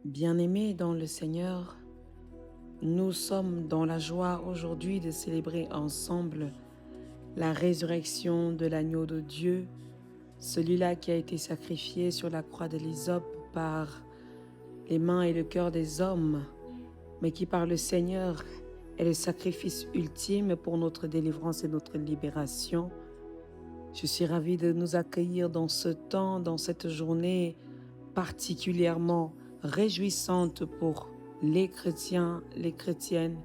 Bien-aimés dans le Seigneur, nous sommes dans la joie aujourd'hui de célébrer ensemble la résurrection de l'agneau de Dieu, celui-là qui a été sacrifié sur la croix de l'hysope par les mains et le cœur des hommes, mais qui par le Seigneur est le sacrifice ultime pour notre délivrance et notre libération. Je suis ravie de nous accueillir dans ce temps, dans cette journée particulièrement réjouissante pour les chrétiens, les chrétiennes,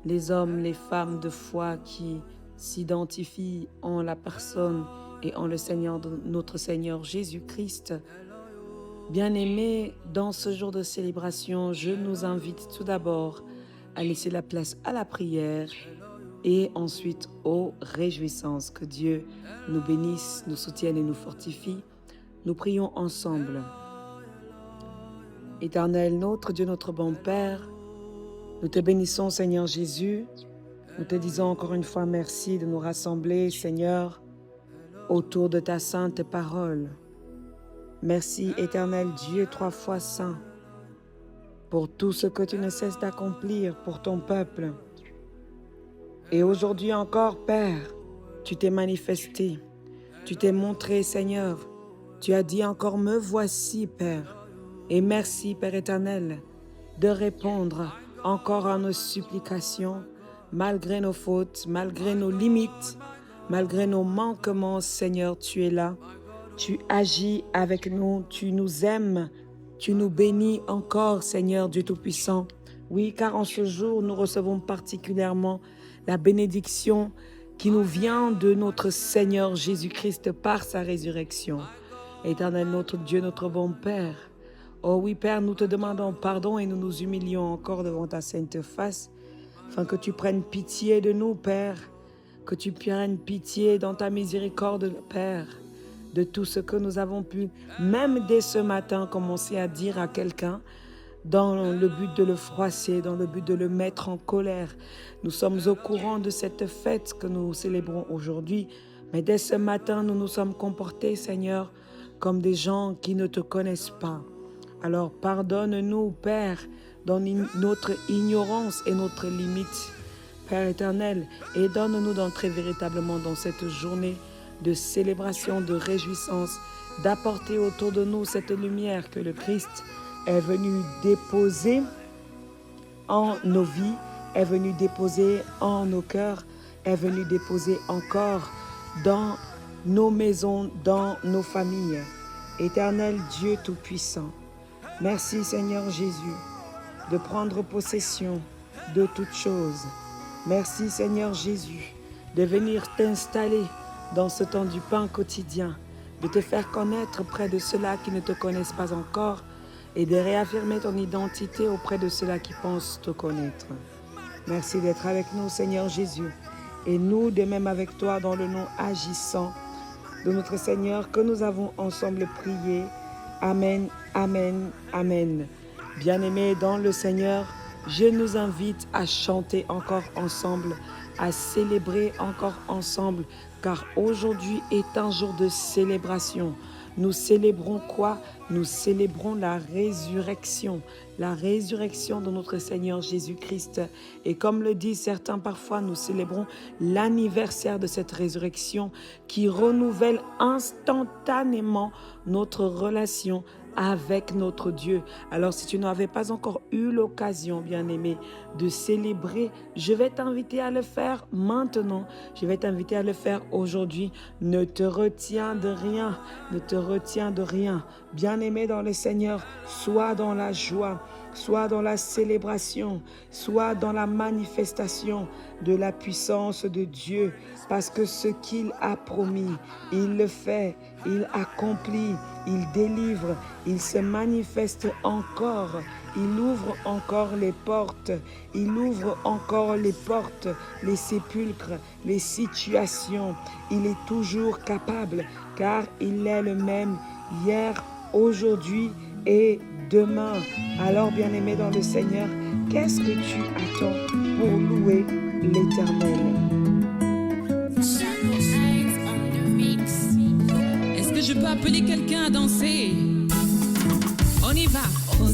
les hommes, les femmes de foi qui s'identifient en la personne et en le Seigneur, notre Seigneur Jésus-Christ. Bien-aimés, dans ce jour de célébration, je nous invite tout d'abord à laisser la place à la prière et ensuite aux réjouissances. Que Dieu nous bénisse, nous soutienne et nous fortifie. Nous prions ensemble. Éternel, notre Dieu, notre bon Père, nous te bénissons, Seigneur Jésus. Nous te disons encore une fois merci de nous rassembler, Seigneur, autour de ta sainte parole. Merci, Éternel Dieu, trois fois saint, pour tout ce que tu ne cesses d'accomplir pour ton peuple. Et aujourd'hui encore, Père, tu t'es manifesté, tu t'es montré, Seigneur. Tu as dit encore, me voici, Père. Et merci, Père éternel, de répondre encore à nos supplications, malgré nos fautes, malgré nos limites, malgré nos manquements, Seigneur, tu es là. Tu agis avec nous, tu nous aimes, tu nous bénis encore, Seigneur Dieu Tout-Puissant. Oui, car en ce jour, nous recevons particulièrement la bénédiction qui nous vient de notre Seigneur Jésus-Christ par sa résurrection. Éternel, notre Dieu, notre bon Père, oh oui, Père, nous te demandons pardon et nous nous humilions encore devant ta sainte face, afin que tu prennes pitié de nous, Père, que tu prennes pitié dans ta miséricorde, Père, de tout ce que nous avons pu, même dès ce matin, commencer à dire à quelqu'un, dans le but de le froisser, dans le but de le mettre en colère. Nous sommes au courant de cette fête que nous célébrons aujourd'hui, mais dès ce matin, nous nous sommes comportés, Seigneur, comme des gens qui ne te connaissent pas. Alors pardonne-nous, Père, dans notre ignorance et notre limite, Père éternel, et donne-nous d'entrer véritablement dans cette journée de célébration, de réjouissance, d'apporter autour de nous cette lumière que le Christ est venu déposer en nos vies, est venu déposer en nos cœurs, est venu déposer encore dans nos maisons, dans nos familles. Éternel Dieu Tout-Puissant, merci Seigneur Jésus de prendre possession de toutes choses. Merci Seigneur Jésus de venir t'installer dans ce temps du pain quotidien, de te faire connaître près de ceux-là qui ne te connaissent pas encore et de réaffirmer ton identité auprès de ceux-là qui pensent te connaître. Merci d'être avec nous Seigneur Jésus et nous de même avec toi dans le nom agissant de notre Seigneur que nous avons ensemble prié. Amen, amen, amen. Bien-aimés dans le Seigneur, je nous invite à chanter encore ensemble, à célébrer encore ensemble, car aujourd'hui est un jour de célébration. Nous célébrons quoi? Nous célébrons la résurrection de notre Seigneur Jésus-Christ. Et comme le disent certains parfois, nous célébrons l'anniversaire de cette résurrection qui renouvelle instantanément notre relation avec notre Dieu. Alors si tu n'avais pas encore eu l'occasion, bien-aimé, de célébrer, je vais t'inviter à le faire maintenant. Je vais t'inviter à le faire aujourd'hui. Ne te retiens de rien. Ne te retiens de rien. Bien-aimé dans le Seigneur, sois dans la joie, sois dans la célébration, sois dans la manifestation de la puissance de Dieu, parce que ce qu'il a promis, il le fait, il accomplit, il délivre, il se manifeste encore, il ouvre encore les portes, il ouvre encore les portes, les sépulcres, les situations. Il est toujours capable, car il est le même hier, aujourd'hui et demain. Alors, bien-aimé dans le Seigneur, qu'est-ce que tu attends pour louer l'Éternel? Est-ce que je peux appeler quelqu'un à danser? On y va. On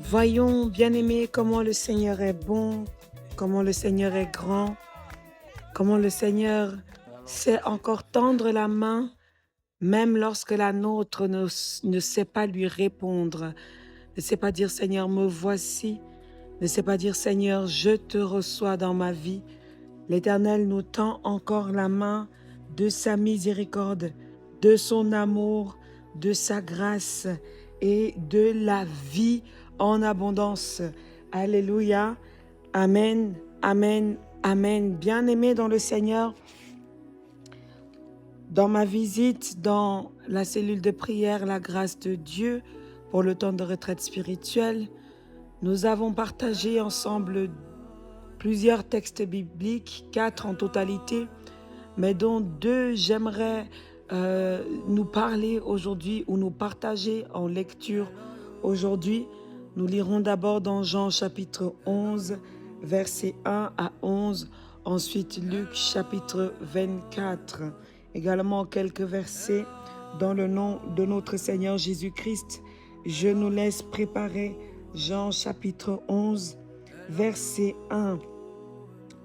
Voyons, bien-aimés, comment le Seigneur est bon, comment le Seigneur est grand, comment le Seigneur sait encore tendre la main, même lorsque la nôtre ne sait pas lui répondre, ne sait pas dire Seigneur, me voici, ne sait pas dire Seigneur, je te reçois dans ma vie. L'Éternel nous tend encore la main de sa miséricorde, de son amour, de sa grâce et de la vie en abondance. Alléluia. Amen, amen, amen. Bien-aimés dans le Seigneur, dans ma visite dans la cellule de prière, la grâce de Dieu pour le temps de retraite spirituelle, nous avons partagé ensemble plusieurs textes bibliques, 4 en totalité, mais dont 2 j'aimerais nous parler aujourd'hui ou nous partager en lecture aujourd'hui. Nous lirons d'abord dans Jean chapitre 11, versets 1 à 11, ensuite Luc chapitre 24, également quelques versets dans le nom de notre Seigneur Jésus-Christ. Je nous laisse préparer Jean chapitre 11, versets 1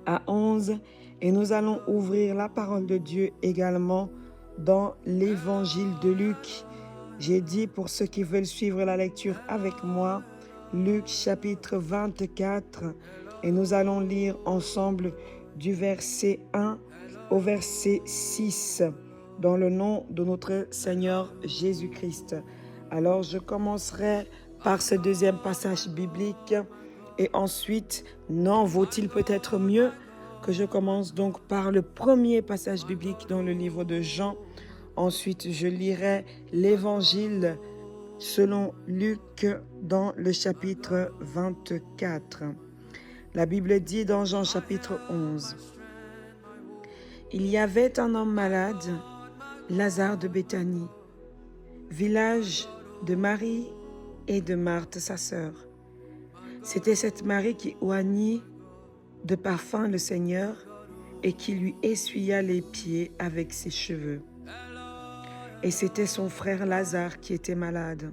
à 11, et nous allons ouvrir la parole de Dieu également dans l'évangile de Luc. J'ai dit pour ceux qui veulent suivre la lecture avec moi, Luc chapitre 24, et nous allons lire ensemble du verset 1 au verset 6 dans le nom de notre Seigneur Jésus-Christ. Alors je commencerai par ce deuxième passage biblique et ensuite, non, vaut-il peut-être mieux que je commence donc par le premier passage biblique dans le livre de Jean. Ensuite, je lirai l'évangile selon Luc dans le chapitre 24. La Bible dit dans Jean chapitre 11, « Il y avait un homme malade, Lazare de Béthanie, village de Marie et de Marthe sa sœur. C'était cette Marie qui oignit de parfum le Seigneur et qui lui essuya les pieds avec ses cheveux. Et c'était son frère Lazare qui était malade.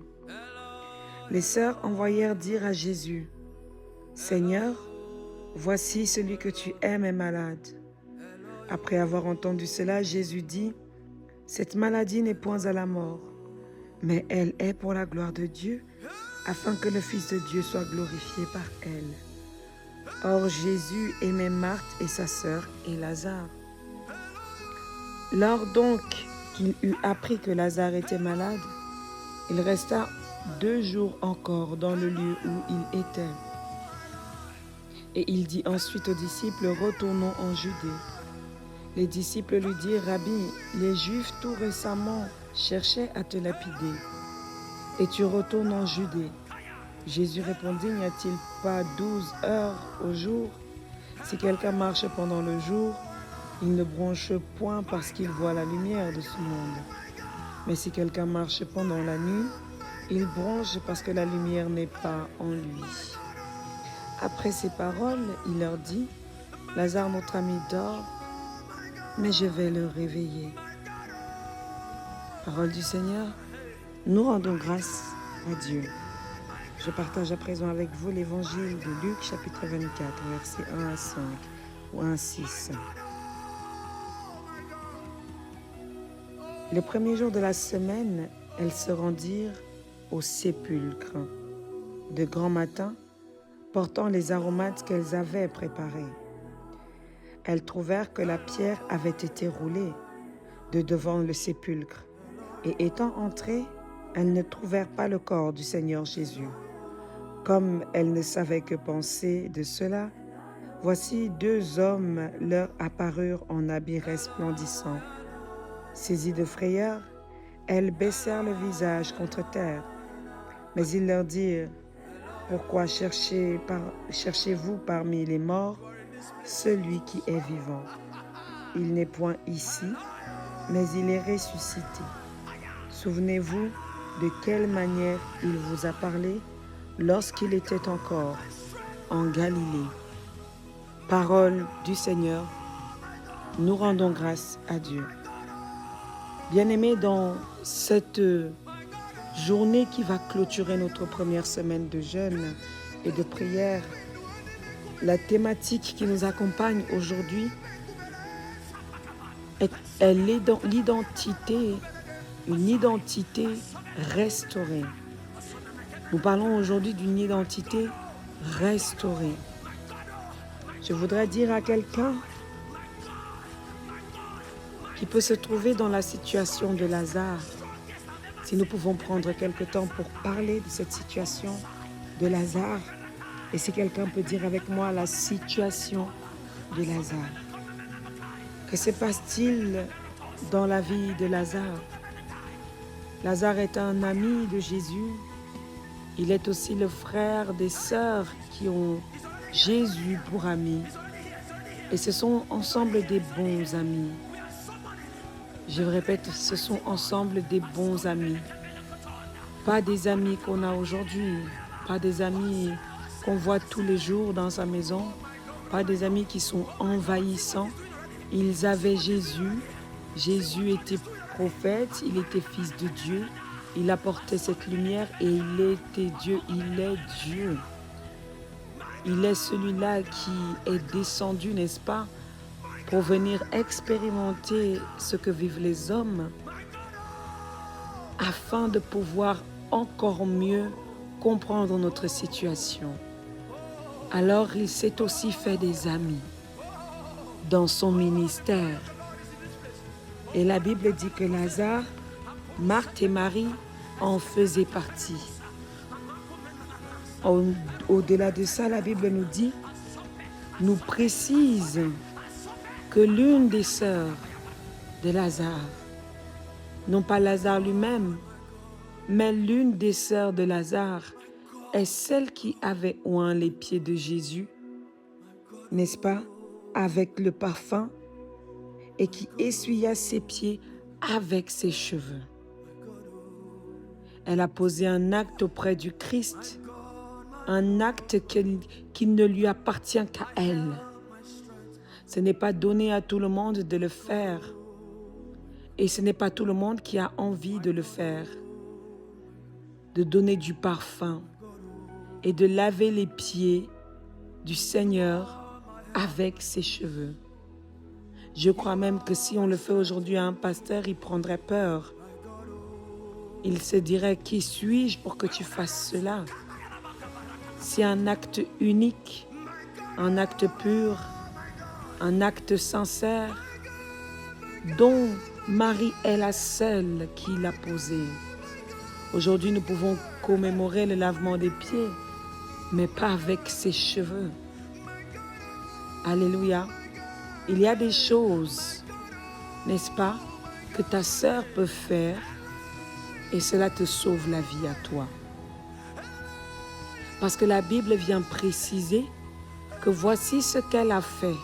Les sœurs envoyèrent dire à Jésus, « Seigneur, voici celui que tu aimes est malade. » Après avoir entendu cela, Jésus dit, « Cette maladie n'est point à la mort, mais elle est pour la gloire de Dieu, afin que le Fils de Dieu soit glorifié par elle. » Or Jésus aimait Marthe et sa sœur et Lazare. Lors donc qu'il eut appris que Lazare était malade, il resta 2 jours encore dans le lieu où il était. Et il dit ensuite aux disciples, « Retournons en Judée. » Les disciples lui dirent, « Rabbi, les Juifs tout récemment cherchaient à te lapider, et tu retournes en Judée. » Jésus répondit, « N'y a-t-il pas 12 heures au jour? Si quelqu'un marche pendant le jour, il ne bronche point parce qu'il voit la lumière de ce monde. Mais si quelqu'un marche pendant la nuit, il bronche parce que la lumière n'est pas en lui. » Après ces paroles, il leur dit, « Lazare, notre ami, dort, mais je vais le réveiller. » Parole du Seigneur, nous rendons grâce à Dieu. Je partage à présent avec vous l'évangile de Luc, chapitre 24, versets 1 à 5 ou 1 à 6. Le premier jour de la semaine, elles se rendirent au sépulcre de grand matin, portant les aromates qu'elles avaient préparés. Elles trouvèrent que la pierre avait été roulée de devant le sépulcre, et étant entrées, elles ne trouvèrent pas le corps du Seigneur Jésus. Comme elles ne savaient que penser de cela, voici 2 hommes leur apparurent en habits resplendissants. Saisies de frayeur, elles baissèrent le visage contre terre. Mais ils leur dirent, « Pourquoi cherchez-vous parmi les morts celui qui est vivant? Il n'est point ici, mais il est ressuscité. Souvenez-vous de quelle manière il vous a parlé lorsqu'il était encore en Galilée. » Parole du Seigneur, nous rendons grâce à Dieu. Bien-aimés, dans cette journée qui va clôturer notre première semaine de jeûne et de prière, la thématique qui nous accompagne aujourd'hui est l'identité, une identité restaurée. Nous parlons aujourd'hui d'une identité restaurée. Je voudrais dire à quelqu'un, qui peut se trouver dans la situation de Lazare. Si nous pouvons prendre quelque temps pour parler de cette situation de Lazare, et si quelqu'un peut dire avec moi la situation de Lazare. Que se passe-t-il dans la vie de Lazare? Lazare est un ami de Jésus. Il est aussi le frère des sœurs qui ont Jésus pour ami. Et ce sont ensemble des bons amis. Je répète, ce sont ensemble des bons amis. Pas des amis qu'on a aujourd'hui, pas des amis qu'on voit tous les jours dans sa maison, pas des amis qui sont envahissants. Ils avaient Jésus. Jésus était prophète, il était fils de Dieu. Il apportait cette lumière et il était Dieu, il est Dieu. Il est celui-là qui est descendu, n'est-ce pas, pour venir expérimenter ce que vivent les hommes, afin de pouvoir encore mieux comprendre notre situation. Alors il s'est aussi fait des amis dans son ministère. Et la Bible dit que Lazare, Marthe et Marie en faisaient partie. Au-delà de ça, la Bible nous précise que l'une des sœurs de Lazare, non pas Lazare lui-même, mais l'une des sœurs de Lazare est celle qui avait oint les pieds de Jésus, n'est-ce pas, avec le parfum, et qui essuya ses pieds avec ses cheveux. Elle a posé un acte auprès du Christ, un acte qui ne lui appartient qu'à elle. Ce n'est pas donné à tout le monde de le faire, et ce n'est pas tout le monde qui a envie de le faire, de donner du parfum et de laver les pieds du Seigneur avec ses cheveux. Je crois même que si on le fait aujourd'hui à un pasteur, il prendrait peur. Il se dirait, qui suis-je pour que tu fasses cela? C'est un acte unique, un acte pur, un acte sincère, dont Marie est la seule qui l'a posé. Aujourd'hui, nous pouvons commémorer le lavement des pieds, mais pas avec ses cheveux. Alléluia. Il y a des choses, n'est-ce pas, que ta sœur peut faire et cela te sauve la vie à toi. Parce que la Bible vient préciser que voici ce qu'elle a fait.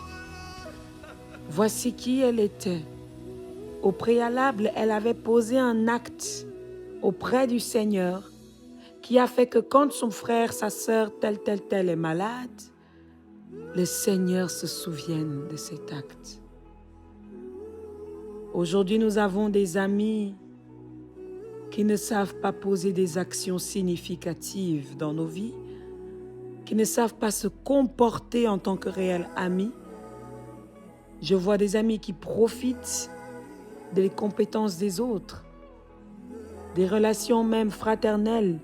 Voici qui elle était. Au préalable, elle avait posé un acte auprès du Seigneur qui a fait que quand son frère, sa sœur, tel est malade, le Seigneur se souvienne de cet acte. Aujourd'hui, nous avons des amis qui ne savent pas poser des actions significatives dans nos vies, qui ne savent pas se comporter en tant que réels amis. Je vois des amis qui profitent des compétences des autres, des relations même fraternelles,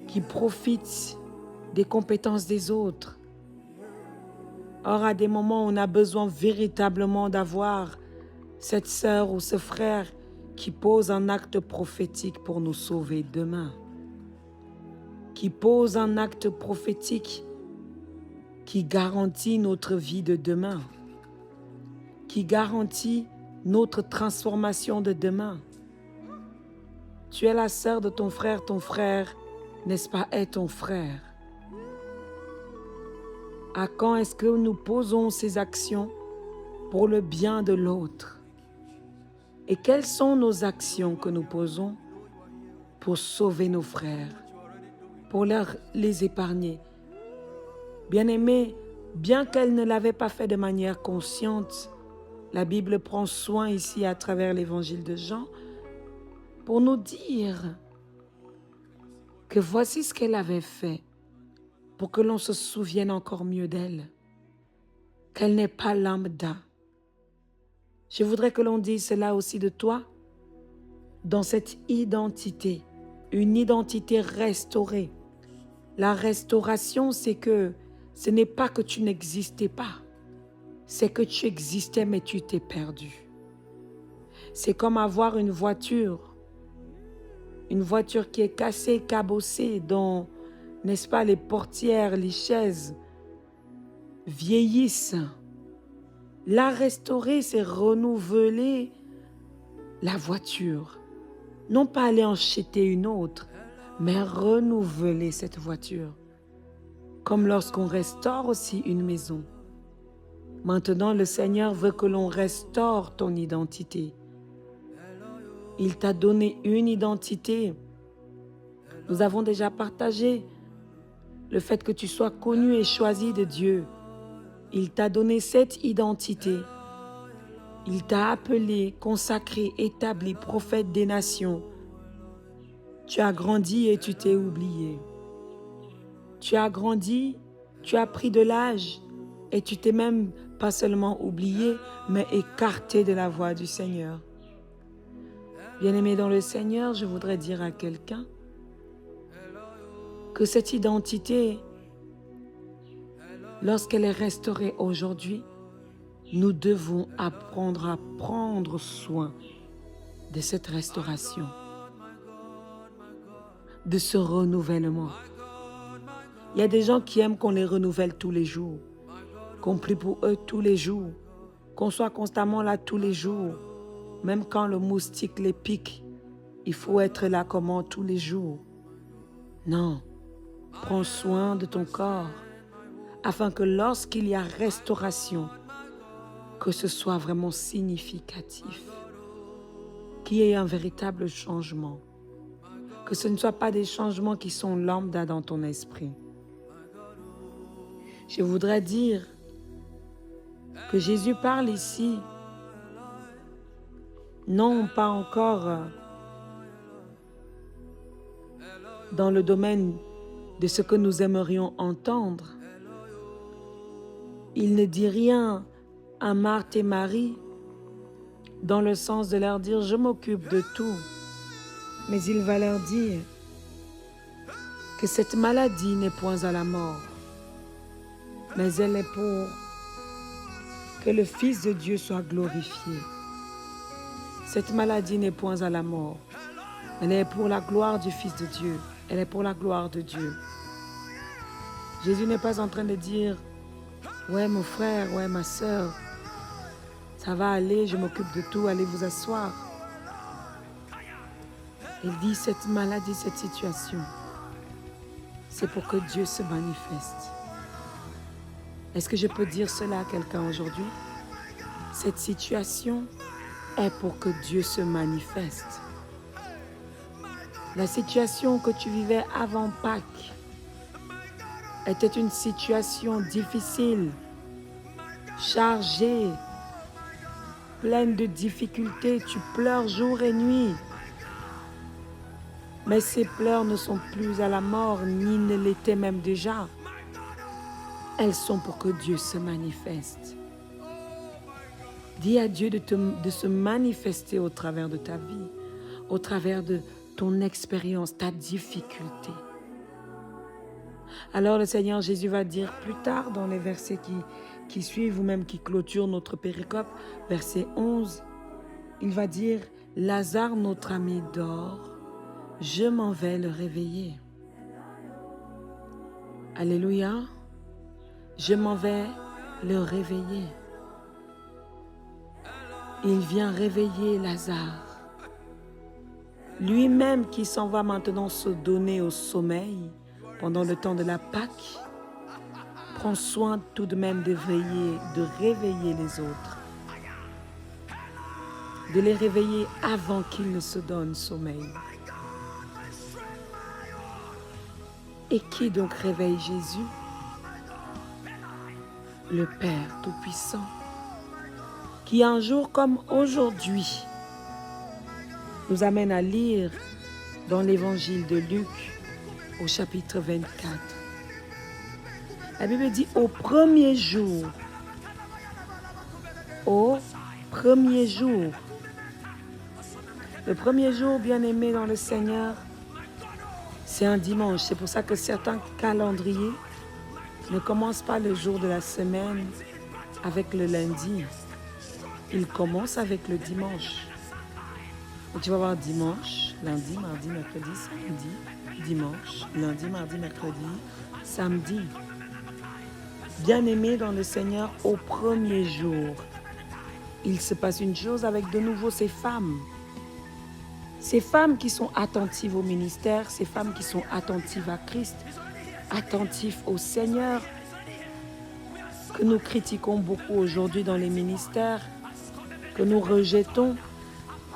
qui profitent des compétences des autres. Or, à des moments, on a besoin véritablement d'avoir cette sœur ou ce frère qui pose un acte prophétique pour nous sauver demain, qui pose un acte prophétique qui garantit notre vie de demain, qui garantit notre transformation de demain. Tu es la sœur de ton frère, n'est-ce pas, est ton frère. À quand est-ce que nous posons ces actions pour le bien de l'autre? Et quelles sont nos actions que nous posons pour sauver nos frères, pour les épargner? Bien-aimés, bien qu'elle ne l'avait pas fait de manière consciente, la Bible prend soin ici à travers l'évangile de Jean pour nous dire que voici ce qu'elle avait fait pour que l'on se souvienne encore mieux d'elle, qu'elle n'est pas lambda. Je voudrais que l'on dise cela aussi de toi, dans cette identité, une identité restaurée. La restauration, c'est que ce n'est pas que tu n'existais pas, c'est que tu existais mais tu t'es perdu. C'est comme avoir une voiture qui est cassée, cabossée, dont, n'est-ce pas, les portières, les chaises vieillissent. La restaurer, c'est renouveler la voiture. Non pas aller en jeter une autre, mais renouveler cette voiture. Comme lorsqu'on restaure aussi une maison. Maintenant, le Seigneur veut que l'on restaure ton identité. Il t'a donné une identité. Nous avons déjà partagé le fait que tu sois connu et choisi de Dieu. Il t'a donné cette identité. Il t'a appelé, consacré, établi, prophète des nations. Tu as grandi et tu t'es oublié. Tu as grandi, tu as pris de l'âge et tu t'es même pas seulement oublié, mais écarté de la voie du Seigneur. Bien-aimé dans le Seigneur, je voudrais dire à quelqu'un que cette identité, lorsqu'elle est restaurée aujourd'hui, nous devons apprendre à prendre soin de cette restauration, de ce renouvellement. Il y a des gens qui aiment qu'on les renouvelle tous les jours, qu'on prie pour eux tous les jours, qu'on soit constamment là tous les jours. Même quand le moustique les pique, il faut être là comment tous les jours. Non, prends soin de ton corps, afin que lorsqu'il y a restauration, que ce soit vraiment significatif, qu'il y ait un véritable changement, que ce ne soit pas des changements qui sont lambda dans ton esprit. Je voudrais dire que Jésus parle ici, non pas encore dans le domaine de ce que nous aimerions entendre. Il ne dit rien à Marthe et Marie dans le sens de leur dire « je m'occupe de tout ». Mais il va leur dire que cette maladie n'est point à la mort, mais elle est pour que le Fils de Dieu soit glorifié. Cette maladie n'est point à la mort. Elle est pour la gloire du Fils de Dieu. Elle est pour la gloire de Dieu. Jésus n'est pas en train de dire « ouais mon frère, ouais ma soeur, ça va aller, je m'occupe de tout, allez vous asseoir ». Il dit cette maladie, cette situation, c'est pour que Dieu se manifeste. Est-ce que je peux dire cela à quelqu'un aujourd'hui? Cette situation est pour que Dieu se manifeste. La situation que tu vivais avant Pâques était une situation difficile, chargée, pleine de difficultés. Tu pleures jour et nuit. Mais ces pleurs ne sont plus à la mort, ni ne l'étaient même déjà. Elles sont pour que Dieu se manifeste. Dis à Dieu de se manifester au travers de ta vie, au travers de ton expérience, ta difficulté. Alors le Seigneur Jésus va dire plus tard dans les versets qui suivent ou même qui clôturent notre péricope, verset 11, il va dire « Lazare, notre ami, dort, je m'en vais le réveiller. » Alléluia, je m'en vais le réveiller. Il vient réveiller Lazare. Lui-même qui s'en va maintenant se donner au sommeil pendant le temps de la Pâque, prend soin tout de même de réveiller les autres. De les réveiller avant qu'ils ne se donnent sommeil. Et qui donc réveille Jésus? Le Père Tout-Puissant, qui un jour comme aujourd'hui nous amène à lire dans l'évangile de Luc au chapitre 24. La Bible dit au premier jour, le premier jour bien-aimé dans le Seigneur, c'est un dimanche. C'est pour ça que certains calendriers ne commencent pas le jour de la semaine avec le lundi. Ils commencent avec le dimanche. Et tu vas voir dimanche, lundi, mardi, mercredi, samedi, dimanche, lundi, mardi, mercredi, samedi. Bien-aimés dans le Seigneur, au premier jour, il se passe une chose avec de nouveau ces femmes. Ces femmes qui sont attentives au ministère, ces femmes qui sont attentives à Christ, attentives au Seigneur, que nous critiquons beaucoup aujourd'hui dans les ministères, que nous rejetons,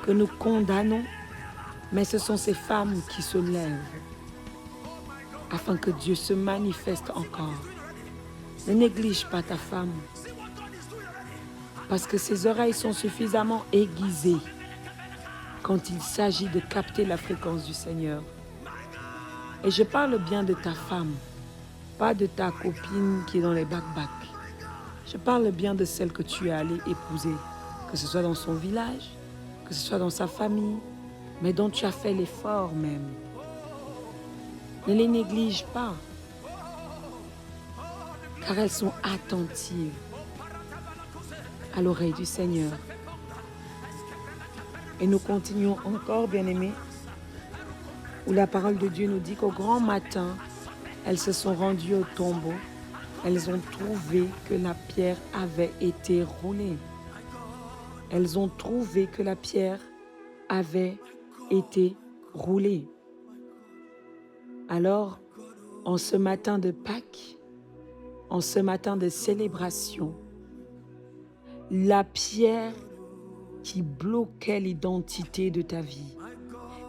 que nous condamnons, mais ce sont ces femmes qui se lèvent afin que Dieu se manifeste encore. Ne néglige pas ta femme, parce que ses oreilles sont suffisamment aiguisées quand il s'agit de capter la fréquence du Seigneur. Et je parle bien de ta femme, pas de ta copine qui est dans les bacs-bacs. Je parle bien de celle que tu es allé épouser, que ce soit dans son village, que ce soit dans sa famille, mais dont tu as fait l'effort même. Ne les néglige pas, car elles sont attentives à l'oreille du Seigneur. Et nous continuons encore, bien-aimés, où la parole de Dieu nous dit qu'au grand matin, elles se sont rendues au tombeau. Elles ont trouvé que la pierre avait été roulée. Elles ont trouvé que la pierre avait été roulée. Alors, en ce matin de Pâques, en ce matin de célébration, la pierre qui bloquait l'identité de ta vie,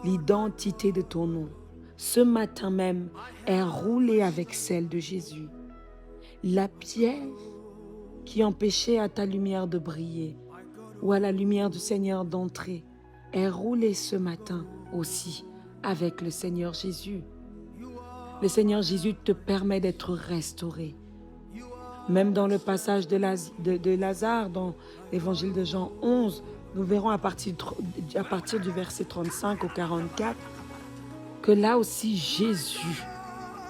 l'identité de ton nom, ce matin même est roulée avec celle de Jésus. La pierre qui empêchait à ta lumière de briller ou à la lumière du Seigneur d'entrer est roulée ce matin aussi avec le Seigneur Jésus. Le Seigneur Jésus te permet d'être restauré. Même dans le passage de Lazare, dans l'évangile de Jean 11, nous verrons à partir du verset 35 au 44, que là aussi Jésus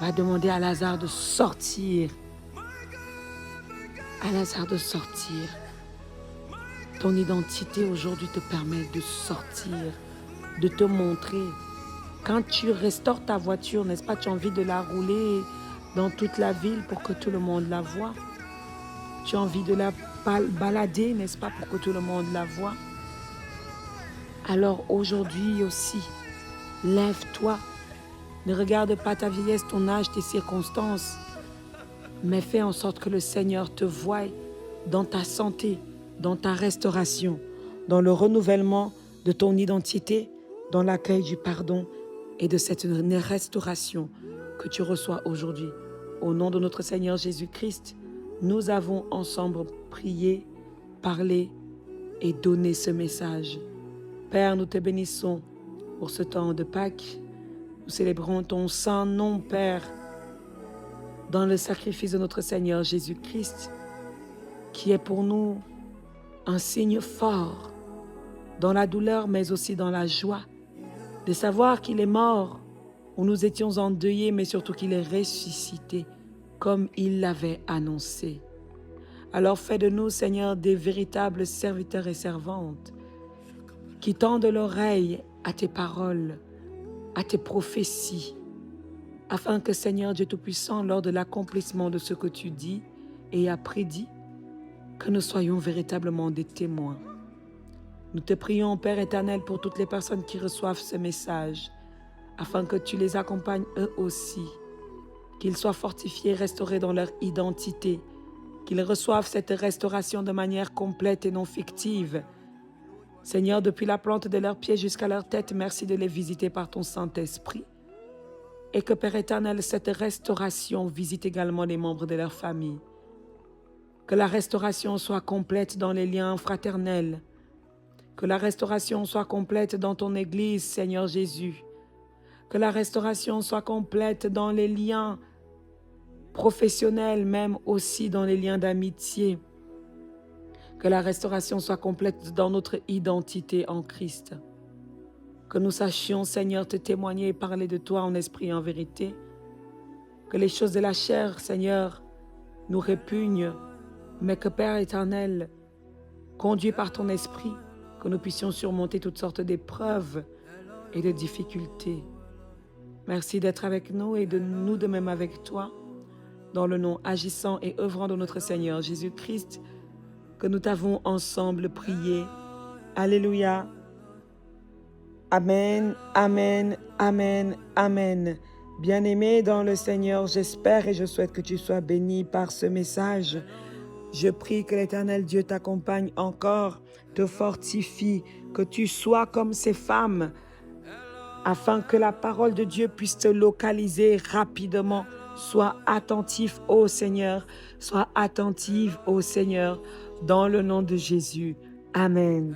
va demander à Lazare de sortir. À Lazare de sortir. Ton identité aujourd'hui te permet de sortir, de te montrer. Quand tu restaures ta voiture, n'est-ce pas, tu as envie de la rouler dans toute la ville pour que tout le monde la voie. Tu as envie de la balader, n'est-ce pas, pour que tout le monde la voie. Alors aujourd'hui aussi, lève-toi. Ne regarde pas ta vieillesse, ton âge, tes circonstances, mais fais en sorte que le Seigneur te voie dans ta santé, dans ta restauration, dans le renouvellement de ton identité, dans l'accueil du pardon et de cette restauration que tu reçois aujourd'hui. Au nom de notre Seigneur Jésus-Christ, nous avons ensemble prié, parlé et donné ce message. Père, nous te bénissons pour ce temps de Pâques. Nous célébrons ton saint nom, Père, dans le sacrifice de notre Seigneur Jésus-Christ, qui est pour nous un signe fort dans la douleur, mais aussi dans la joie, de savoir qu'il est mort, où nous étions endeuillés, mais surtout qu'il est ressuscité, comme il l'avait annoncé. Alors fais de nous, Seigneur, des véritables serviteurs et servantes, qui tendent l'oreille à tes paroles, à tes prophéties, afin que, Seigneur Dieu Tout-Puissant, lors de l'accomplissement de ce que tu dis et as prédit, que nous soyons véritablement des témoins. Nous te prions, Père éternel, pour toutes les personnes qui reçoivent ce message, afin que tu les accompagnes eux aussi, qu'ils soient fortifiés, restaurés dans leur identité, qu'ils reçoivent cette restauration de manière complète et non fictive. Seigneur, depuis la plante de leurs pieds jusqu'à leur tête, merci de les visiter par ton Saint-Esprit. Et que, Père éternel, cette restauration visite également les membres de leur famille. Que la restauration soit complète dans les liens fraternels. Que la restauration soit complète dans ton Église, Seigneur Jésus. Que la restauration soit complète dans les liens professionnels, même aussi dans les liens d'amitié. Que la restauration soit complète dans notre identité en Christ. Que nous sachions, Seigneur, te témoigner et parler de toi en esprit et en vérité. Que les choses de la chair, Seigneur, nous répugnent, mais que, Père éternel, conduit par ton esprit, que nous puissions surmonter toutes sortes d'épreuves et de difficultés. Merci d'être avec nous et de nous de même avec toi, dans le nom agissant et œuvrant de notre Seigneur Jésus-Christ, que nous t'avons ensemble prié. Alléluia. Amen, amen, amen, amen. Bien-aimé dans le Seigneur, j'espère et je souhaite que tu sois béni par ce message. Je prie que l'Éternel Dieu t'accompagne encore, te fortifie, que tu sois comme ces femmes, afin que la parole de Dieu puisse te localiser rapidement. Sois attentif au Seigneur, sois attentive au Seigneur, dans le nom de Jésus. Amen.